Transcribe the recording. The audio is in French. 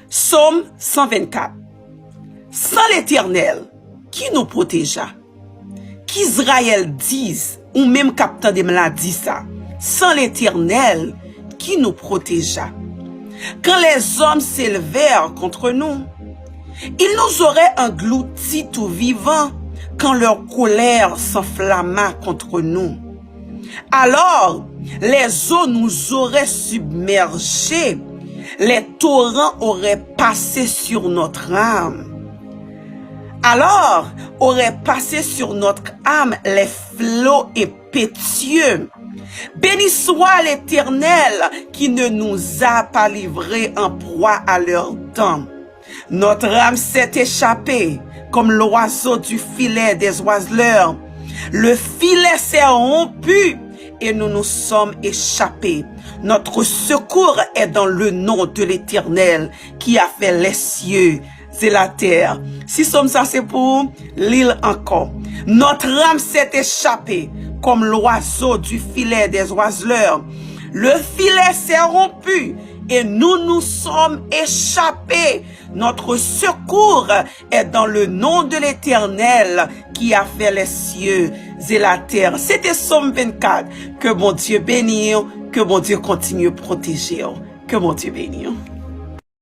Psaume 124. Sans l'Éternel, qui nous protégea? Qu'Israël dise, ou même captain de me dit ça. Sans l'Éternel, qui nous protégea? Quand les hommes s'élevèrent contre nous, ils nous auraient engloutis tout vivants quand leur colère s'enflamma contre nous. Alors, les eaux nous auraient submergés, les torrents auraient passé sur notre âme. Alors, auraient passé sur notre âme les flots impétueux. Béni soit l'Éternel qui ne nous a pas livrés en proie à leur dents. Notre âme s'est échappée comme l'oiseau du filet des oiseleurs. Le filet s'est rompu et nous nous sommes échappés. Notre secours est dans le nom de l'Éternel qui a fait les cieux et la terre. Si somme ça c'est pour l'île encore. Notre âme s'est échappée comme l'oiseau du filet des oiseleurs. Le filet s'est rompu et nous nous sommes échappés. Notre secours est dans le nom de l'Éternel qui a fait les cieux et la terre. C'était Psaume 24. Que mon Dieu bénisse, que mon Dieu continue à protéger. Que mon Dieu bénisse.